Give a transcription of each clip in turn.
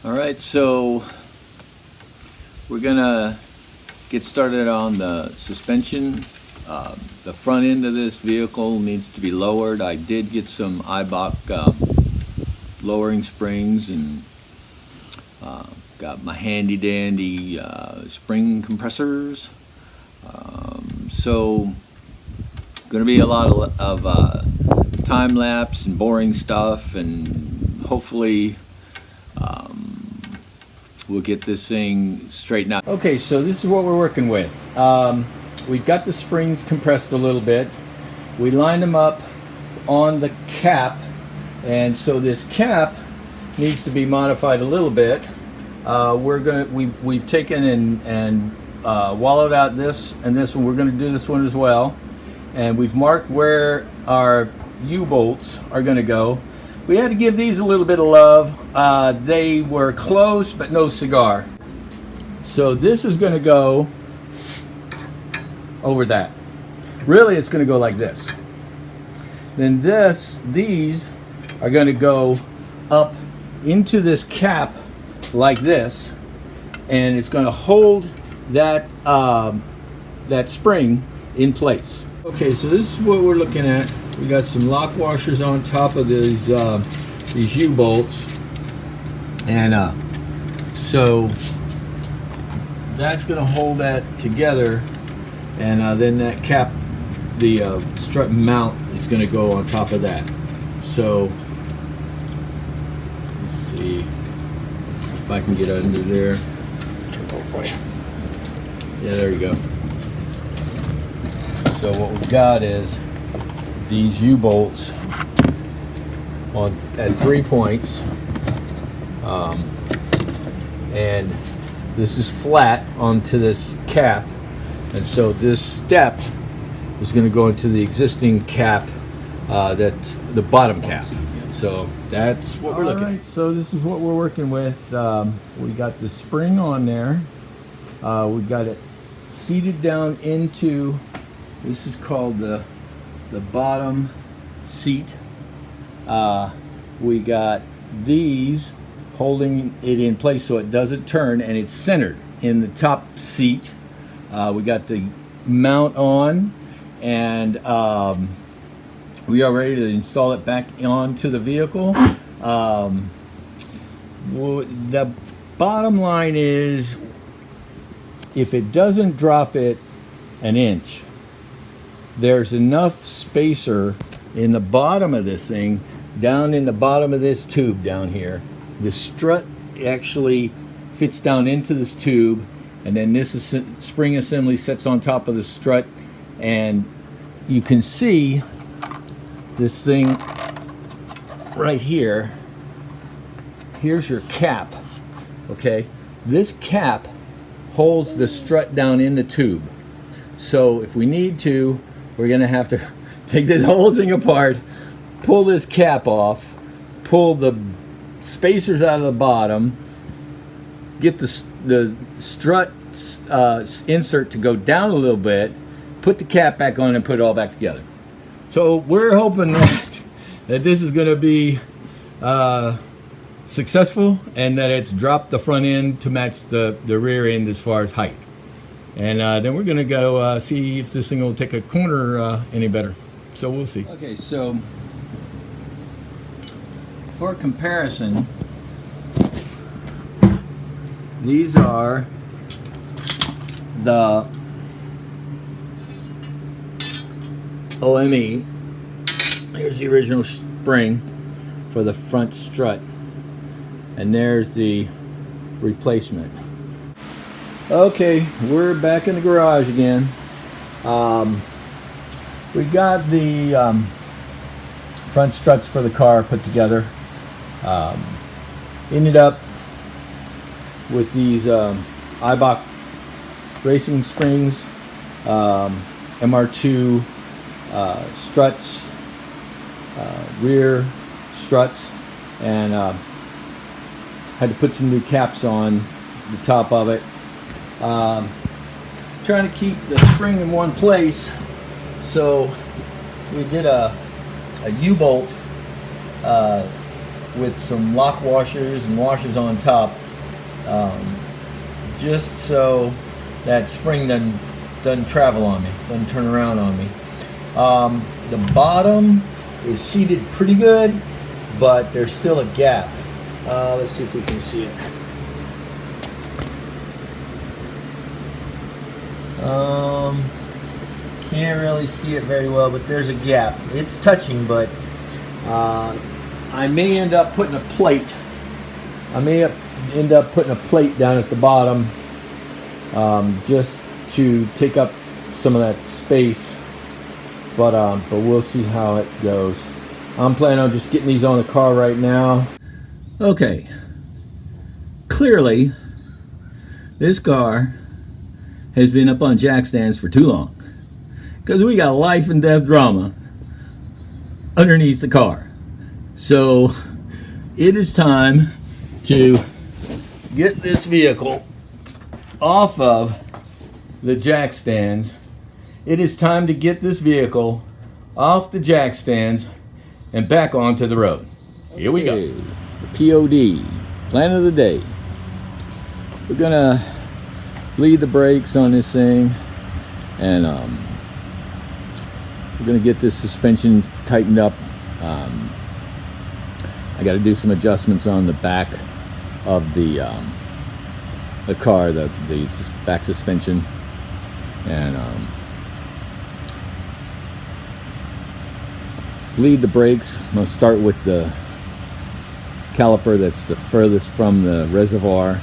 Alright, so we're gonna get started on the suspension. The front end of this vehicle needs to be lowered. I did get some IBOC lowering springs and got my handy dandy spring compressors. So gonna be a lot of time lapse and boring stuff, and hopefully we'll get this thing straightened out. Okay, so this is what we're working with. We've got the springs compressed a little bit. We lined them up on the cap, and so this cap needs to be modified a little bit. We've taken and wallowed out this and this one. We're going to do this one as well, and we've marked where our U-bolts are going to go. We had to give these a little bit of love. They were close but no cigar. So this is going to go over that. Really, it's going to go like this. Then these are going to go up into this cap like this, and it's going to hold that that spring in place. Okay, so this is what we're looking at. We got some lock washers on top of these U-bolts, and so that's going to hold that together, and then that cap, the strut mount, is going to go on top of that. So let's see if I can get under there. Yeah, there you go. So what we've got is these U-bolts at 3 points, and this is flat onto this cap, and so this step is going to go into the existing cap, that's the bottom cap. So that's what we're looking at. So this is what we're working with. We got the spring on there. We got it seated down into, this is called the bottom seat. We got these holding it in place so it doesn't turn, and it's centered in the top seat. We got the mount on, and we are ready to install it back onto the vehicle. The bottom line is, if it doesn't drop it an inch, there's enough spacer in the bottom of this thing, down in the bottom of this tube down here. The strut actually fits down into this tube, and then this spring assembly sits on top of the strut, and you can see this thing right here. Here's your cap, okay? This cap holds the strut down in the tube. So if we need to, we're gonna have to take this whole thing apart, pull this cap off, pull the spacers out of the bottom, get the strut insert to go down a little bit, put the cap back on, and put it all back together. So we're hoping that this is going to be successful, and that it's dropped the front end to match the rear end as far as height. And then we're going to go see if this thing will take a corner any better. So we'll see. Okay, so for comparison, these are the OME. Here's the original spring for the front strut, and there's the replacement. Okay, we're back in the garage again. We got the front struts for the car put together. Ended up with these IBOC racing springs, MR2 struts, rear struts, and had to put some new caps on the top of it. Trying to keep the spring in one place, so we did a U-bolt with some lock washers and washers on top, just so that spring doesn't travel on me, doesn't turn around on me. The bottom is seated pretty good, but there's still a gap. Let's see if we can see it. Can't really see it very well, but there's a gap. It's touching, but I may end up putting a plate. I may end up putting a plate down at the bottom, just to take up some of that space. But we'll see how it goes. I'm planning on just getting these on the car right now. Okay. Clearly, this car has been up on jack stands for too long, because we got life and death drama underneath the car. So it is time to get this vehicle off of the jack stands. It is time to get this vehicle off the jack stands and back onto the road. Here we go. The POD, plan of the day. We're gonna bleed the brakes on this thing, and we're gonna get this suspension tightened up. I got to do some adjustments on the back of the car, the back suspension, and bleed the brakes. I'm going to start with the caliper that's the furthest from the reservoir,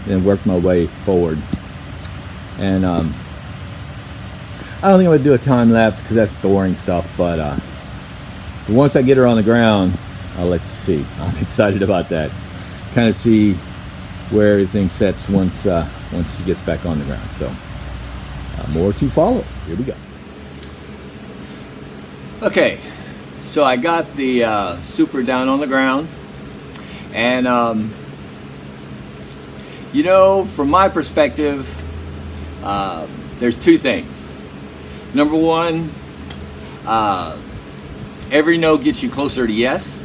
then work my way forward. And I don't think I'm going to do a time lapse because that's boring stuff, but once I get her on the ground, I'll let you see. I'm excited about that. Kind of see where everything sets once she gets back on the ground. So more to follow. Here we go. Okay, so I got the Supra down on the ground, and you know, from my perspective, there's two things. Number one, every no gets you closer to yes.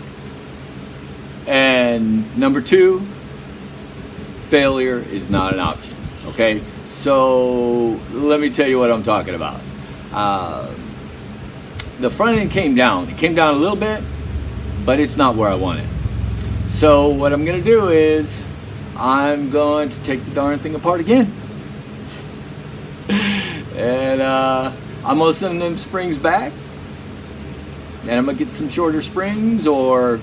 And number two, failure is not an option. Okay, so let me tell you what I'm talking about. The front end came down. It came down a little bit, but it's not where I want it. So what I'm going to do is I'm going to take the darn thing apart again. And I'm going to send them springs back. And I'm going to get some shorter springs, or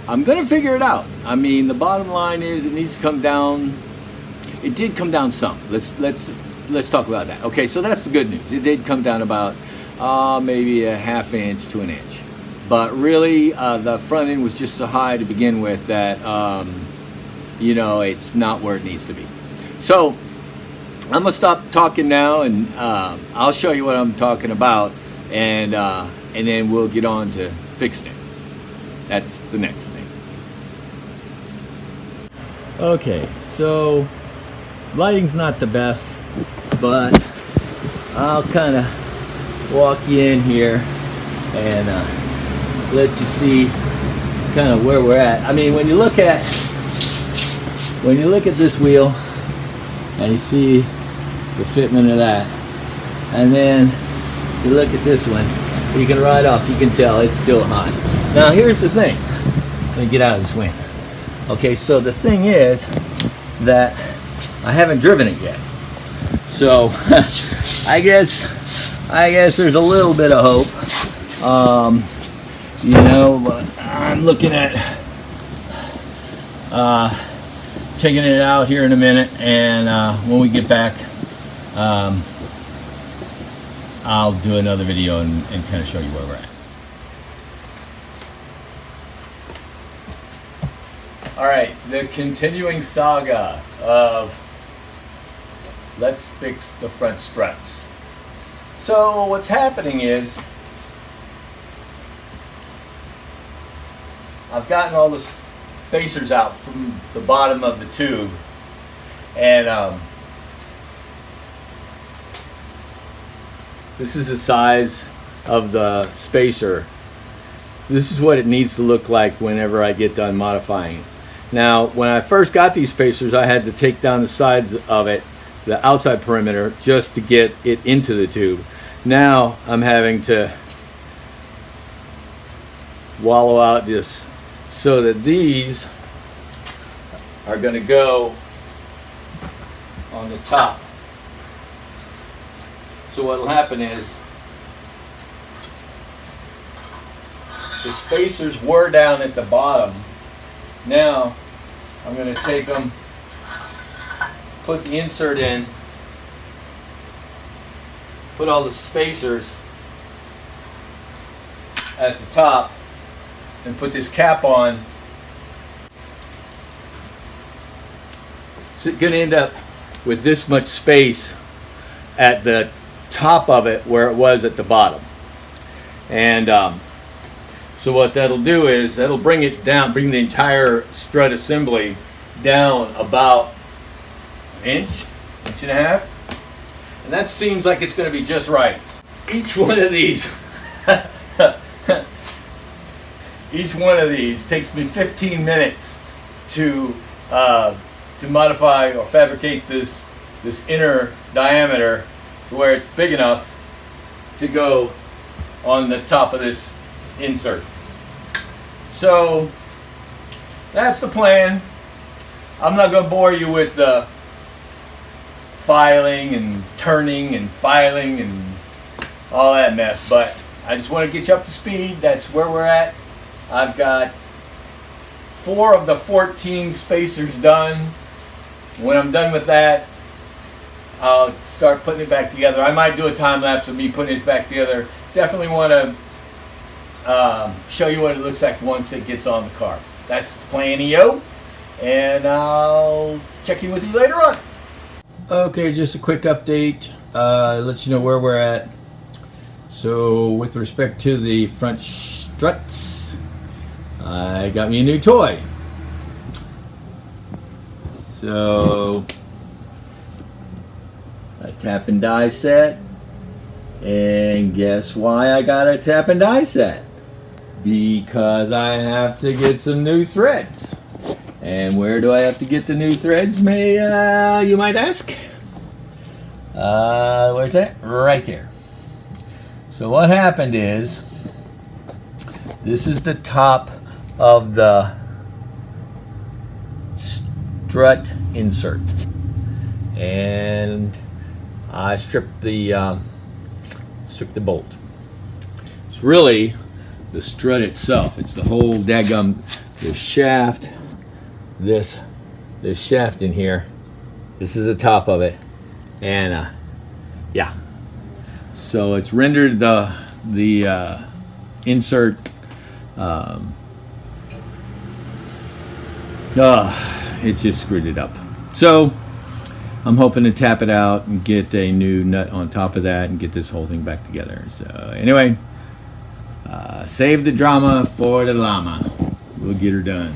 I'm going to figure it out. I mean, the bottom line is it needs to come down. It did come down some. Let's talk about that. Okay, so that's the good news. It did come down about maybe a ½ inch to an inch. But really, the front end was just so high to begin with that, you know, it's not where it needs to be. So I'm going to stop talking now, and I'll show you what I'm talking about, and then we'll get on to fixing it. That's the next thing. Okay, so lighting's not the best, but I'll kind of walk you in here and let you see kind of where we're at. I mean, when you look at this wheel and you see the fitment of that, and then you look at this one, you can ride off, you can tell it's still hot. Now here's the thing. Let me get out of this wind. Okay, so the thing is that I haven't driven it yet. So I guess there's a little bit of hope. You know, but I'm looking at taking it out here in a minute, and when we get back, I'll do another video and kind of show you where we're at. All right, the continuing saga of let's fix the front struts. So what's happening is I've gotten all the spacers out from the bottom of the tube, and this is the size of the spacer, this is what it needs to look like whenever I get done modifying it. Now, when I first got these spacers, I had to take down the sides of it, the outside perimeter, just to get it into the tube. Now I'm having to wallow out this so that these are going to go on the top. So what will happen is the spacers were down at the bottom. Now I'm going to take them, put the insert in, put all the spacers at the top, and put this cap on. So it's going to end up with this much space at the top of it where it was at the bottom. And so what that'll do is that'll bring it down, bring the entire strut assembly down about an inch, inch and a half. And that seems like it's going to be just right. Each one of these each one of these takes me 15 minutes to modify or fabricate this inner diameter to where it's big enough to go on the top of this insert. So that's the plan. I'm not going to bore you with the filing and turning and filing and all that mess, but I just want to get you up to speed. That's where we're at. I've got 4 of the 14 spacers done. When I'm done with that, I'll start putting it back together. I might do a time lapse of me putting it back together. Definitely want to show you what it looks like once it gets on the car. That's the plan, EO, and I'll check in with you later on. Okay, just a quick update. Let you know where we're at. So with respect to the front struts, I got me a new toy. So a tap and die set, and guess why I got a tap and die set? Because I have to get some new threads. And where do I have to get the new threads, you might ask? Where's that? Right there. So what happened is, this is the top of the strut insert, and I stripped the bolt. It's really the strut itself. It's the whole daggum, this shaft, this shaft in here. This is the top of it, and yeah. So it's rendered the insert. It's just screwed it up. So I'm hoping to tap it out and get a new nut on top of that and get this whole thing back together. So anyway, save the drama for the llama. We'll get her done.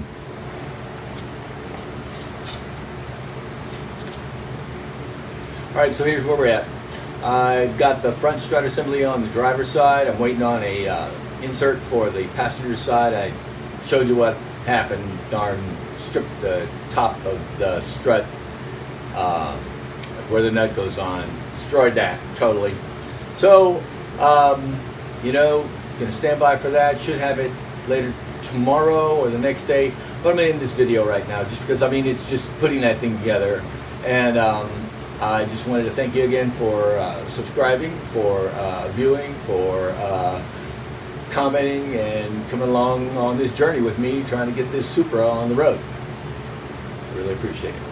Alright, so here's where we're at. I've got the front strut assembly on the driver's side. I'm waiting on a insert for the passenger side. I showed you what happened. Darn, stripped the top of the strut where the nut goes on. Destroyed that totally. So, gonna stand by for that. Should have it later tomorrow or the next day. But I'm in this video right now just because, it's just putting that thing together. And I just wanted to thank you again for subscribing, for viewing, for commenting, and coming along on this journey with me trying to get this Supra on the road. I really appreciate it.